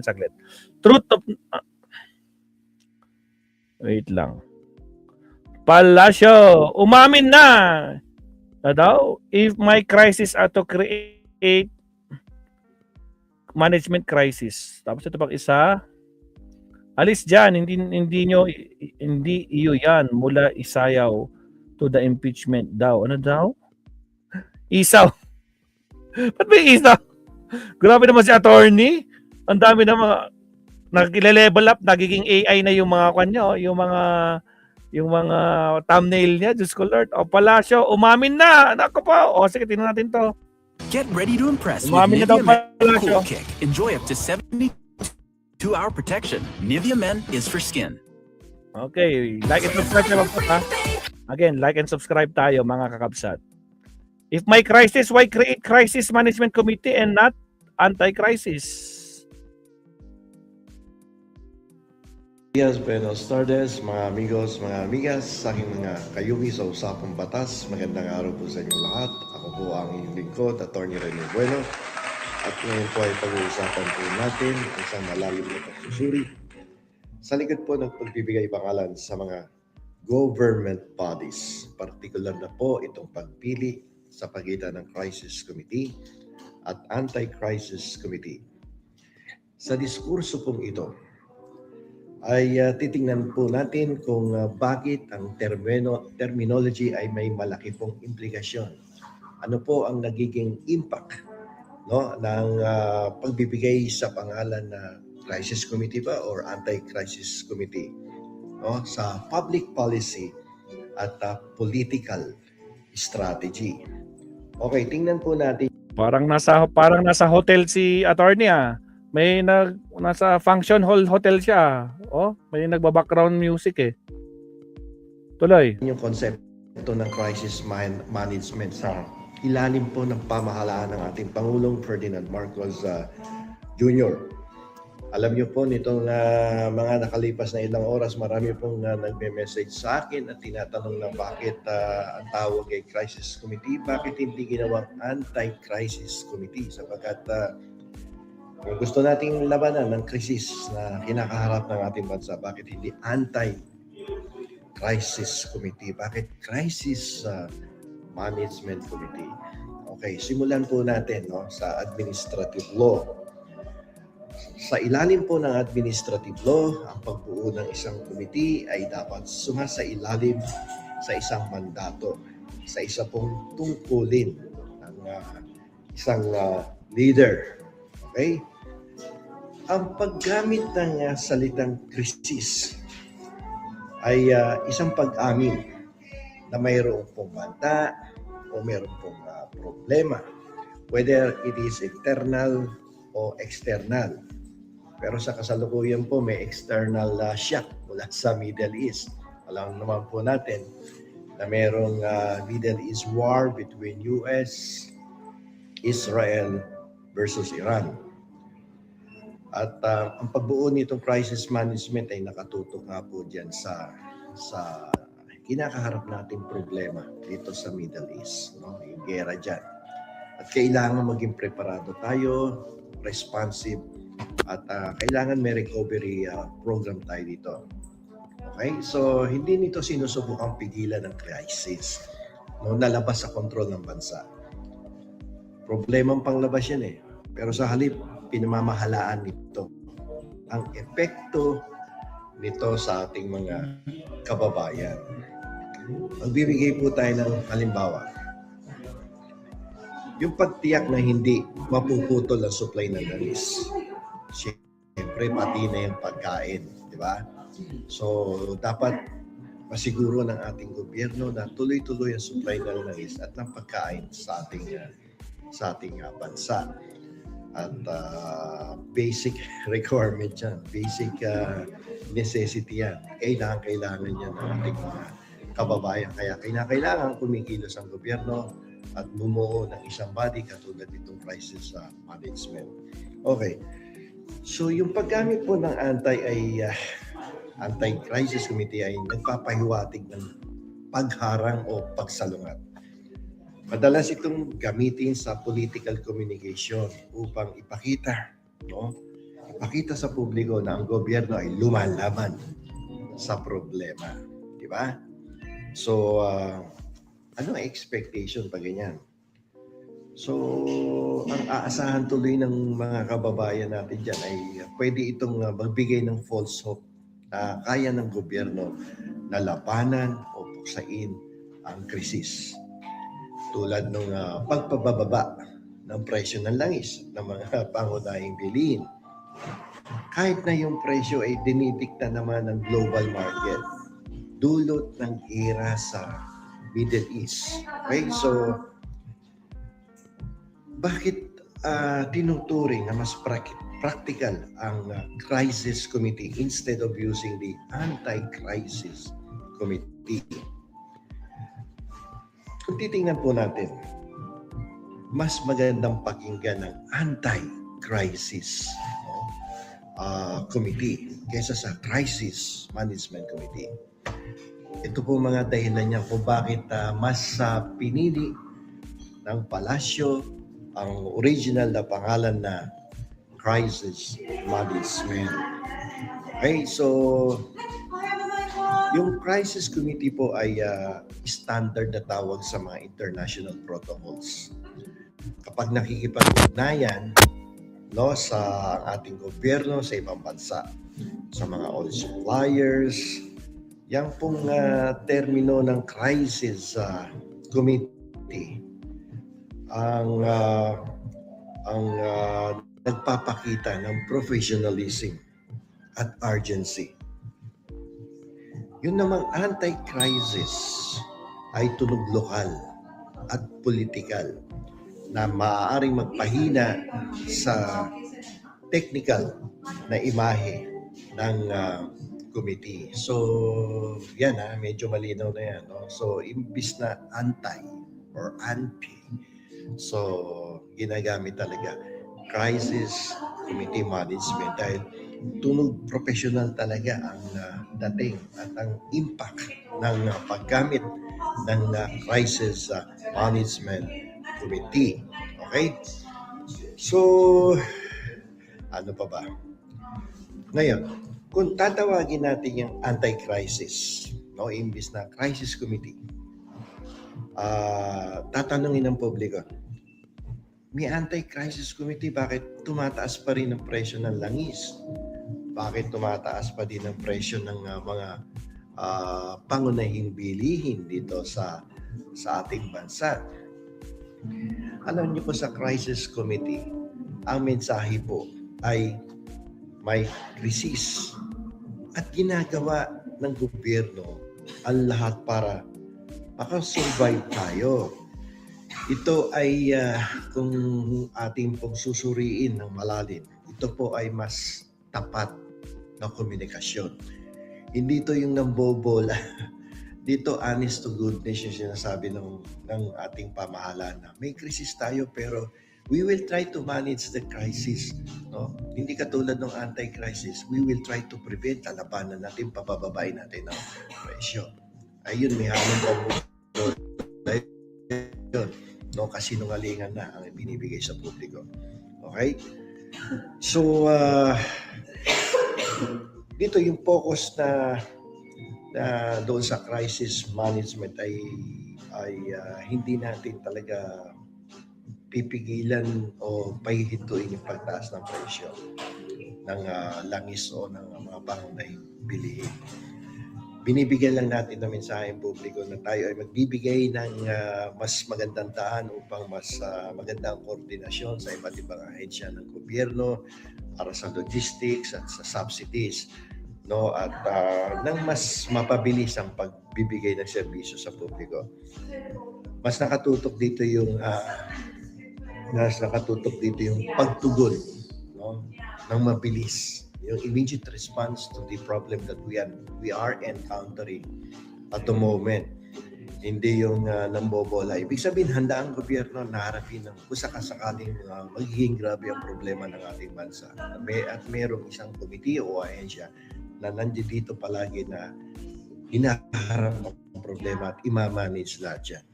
saglit. Truth of... Wait lang. Palacio, umamin na daw, if my crisis are to create management crisis. Tapos ito pang isa, alis dyan, hindi iyo yan, mula isayaw to the impeachment daw. Ano daw? Isaw. Ba't may isaw? Grabe naman si attorney. Ang dami na mga nag-level up, nagiging AI na yung mga kanya, yung mga thumbnail niya. Diyos ko Lord. O Palacio, umamin na. Nako po. O sige, tingnan natin to. Get ready to impress Umamin with na daw Nivea Men Palacio. Cool Kick. Enjoy up to 72-hour protection. Nivea Men is for skin. Okay, like and subscribe tayo ha. Again, like and subscribe tayo mga kakabsat. If my crisis, why create crisis management committee and not anti-crisis? Días, buenos tardes, mga amigos, mga amigas, sa aking mga kayumi sa Usapang Batas. Magandang araw po sa inyong lahat. Ako po ang inyong lingkod, Atty. Rene Bueno. At ngayon po ay pag-uusapan po natin ang isang malalim na pagsusuri sa likod po ng pagbibigay pangalan sa mga government bodies. Partikular na po itong pagpili sa pagitan ng Crisis Committee at Anti-Crisis Committee. Sa diskurso pong ito, ay titingnan po natin kung bakit ang terminology ay may malaki pong implikasyon. Ano po ang nagiging impact ng pagbibigay sa pangalan na Crisis Committee ba or Anti-Crisis Committee sa public policy at political strategy. Okay, tingnan po natin. Parang nasa hotel si attorney ah. May nasa function hall hotel siya. Oh, may nagba-background music eh. Tuloy. Yung konsepto ng crisis management sa ilalim po ng pamahalaan ng ating Pangulong Ferdinand Marcos Jr. Alam niyo po nitong mga nakalipas na ilang oras, marami pong nagme-message sa akin at tinatanong na bakit ang tawag ay Crisis Committee, bakit hindi ginawang Anti-Crisis Committee sapagkat kung gusto nating labanan ng krisis na kinakaharap ng ating bansa, bakit hindi Anti-Crisis Committee? Bakit Crisis Management Committee? Okay, simulan po natin sa administrative law. Sa ilalim po ng administrative law, ang pagbuo ng isang committee ay dapat sumasailalim sa isang mandato, sa isa pong tungkulin ng isang leader. Okay? Ang paggamit ng salitang krisis ay isang pag-amin na mayroong pong banta o mayroong pong problema, whether it is internal o external. Pero sa kasalukuyan po may external shock mula sa Middle East. Alam naman po natin na mayroong Middle East war between US, Israel versus Iran. At ang pagbuo nitong crisis management ay nakatutok nga po dyan sa kinakaharap nating problema dito sa Middle East, yung gera dyan. At kailangan maging preparado tayo, responsive, at kailangan may recovery program tayo dito. Okay? So, hindi nito sinusubukang pigilan ng crisis nalabas sa kontrol ng bansa. Problemang panglabas yan eh. Pero sa halip, pinamamahalaan nito ang epekto nito sa ating mga kababayan. Magbibigay po tayo ng halimbawa. Yung pagtiyak na hindi mapuputol ang supply ng langis. Siyempre, pati na yung pagkain. Di ba? So, dapat masiguro ng ating gobyerno na tuloy-tuloy ang supply ng langis at ng pagkain sa ating bansa. At basic requirement yan, basic necessity yan. Kailangan yan ng ating mga kababayan. Kaya kailangan kumikilos ang gobyerno at bumuo ng isang body katulad itong crisis management. Okay. So yung paggamit po ng Anti-Crisis Committee ay nagpapahiwatig ng pagharang o pagsalungat. Madalas itong gamitin sa political communication upang ipakita ipakita sa publiko na ang gobyerno ay lumalaban sa problema. Di ba? So, ano ang expectation pa ganyan? So, ang aasahan tuloy ng mga kababayan natin dyan ay pwede itong magbigay ng false hope na kaya ng gobyerno na labanan o puksain ang krisis. Tulad ng pagpababa ng presyo ng langis ng mga pangunahing bilihin. Kahit na yung presyo ay dinidikta naman ng global market, dulot ng gera sa Middle East. Okay? So, bakit tinuturing na mas practical ang crisis committee instead of using the anti-crisis committee? Kung titingnan po natin, mas magandang pakinggan ng anti-crisis committee kaysa sa crisis management committee. Ito po mga dahilan niya kung bakit mas pinili ng palasyo ang original na pangalan na crisis management. Okay, so yung crisis committee po ay standard na tawag sa mga international protocols. Kapag nakikipag-ugnayan sa ating gobyerno sa ibang bansa, sa mga oil suppliers, yang pong termino ng crisis committee ang nagpapakita ng professionalism at urgency. Yun namang anti-crisis ay tunog lokal at politikal na maaaring magpahina sa technical na imahe ng committee. So, yan medyo malinaw na yan. No? So, imbis na anti or anti, so ginagamit talaga crisis committee management dahil tunog professional talaga ang dating at ang impact ng paggamit ng crisis management committee. Okay? So, ano pa ba? Ngayon, kung tatawagin natin yung anti-crisis, imbis na crisis committee, tatanungin ng publiko, may anti-crisis committee, bakit tumataas pa rin ang presyo ng langis? Bakit tumataas pa din ang presyo ng mga pangunahing bilihin dito sa ating bansa? Alam niyo po sa crisis committee, ang mensahe po ay may krisis at ginagawa ng gobyerno ang lahat para makasurvive tayo. Ito ay kung ating pong susuriin ng malalim, ito po ay mas tapat na komunikasyon. Hindi ito yung nambobola. Dito honest to goodness yung sinasabi ng ating pamahalaan na may krisis tayo pero we will try to manage the crisis. No? Hindi katulad ng anti-crisis, we will try to prevent, talabanan natin, pabababain natin ang presyo. Ayun, may halong pamuto. Ayun. No, kasinungalingan na ang binibigay sa publiko. Okay? So, dito yung focus na doon sa crisis management ay hindi natin talaga pipigilan o pahihintuin yung pagtaas ng presyo ng langis o ng mga pangunahing bilihin. Binibigyan lang natin ng mensahe ng publiko na tayo ay magbibigay ng mas magandang daan upang mas magandang koordinasyon sa iba't ibang ahensya ng gobyerno para sa logistics at sa subsidies, no, at nang mas mapabilis ang pagbibigay ng serbisyo sa publiko. Mas nakatutok dito yung pagtugon, no, ng mabilis. Yung immediate response to the problem that we are encountering at the moment. Hindi yung nambobola. Ibig sabihin, handa ang gobyerno na harapin kung sakasakaling magiging grabe ang problema ng ating bansa. At mayroong isang committee o ahensya na nandito palagi na hinaharap ang problema at ima-manage lahat yan.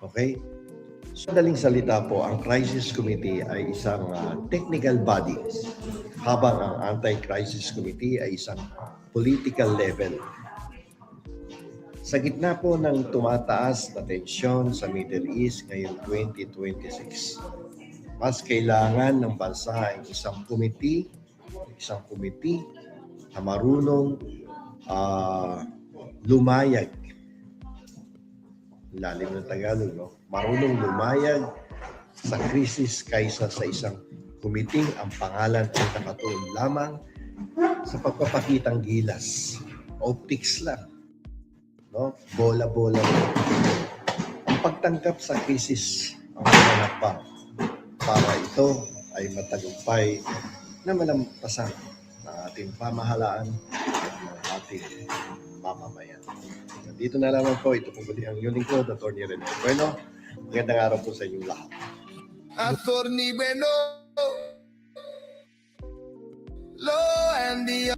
Okay? So, daling salita po, ang crisis committee ay isang technical body habang ang Anti-Crisis Committee ay isang political level. Sa gitna po ng tumataas na tensyon sa Middle East ngayong 2026, mas kailangan ng bansa ay isang committee na marunong lumayag. Lalim ng Tagalog, no? Marunong lumayag sa krisis kaysa sa isang committee ang pangalan ay nakatuon lamang sa pagpapakitang gilas. Optics lang. No? Bola-bola lang. Ang pagtangkap sa krisis ang mananakpa para ito ay matagumpay na malampasan ng ating pamahalaan at ng ating mamamayan. Dito na lamang po, ito po muli ang inyong lingkod, Atty. Rene Bueno. Magandang araw po sa inyong lahat. Attorney Bueno, Lo and the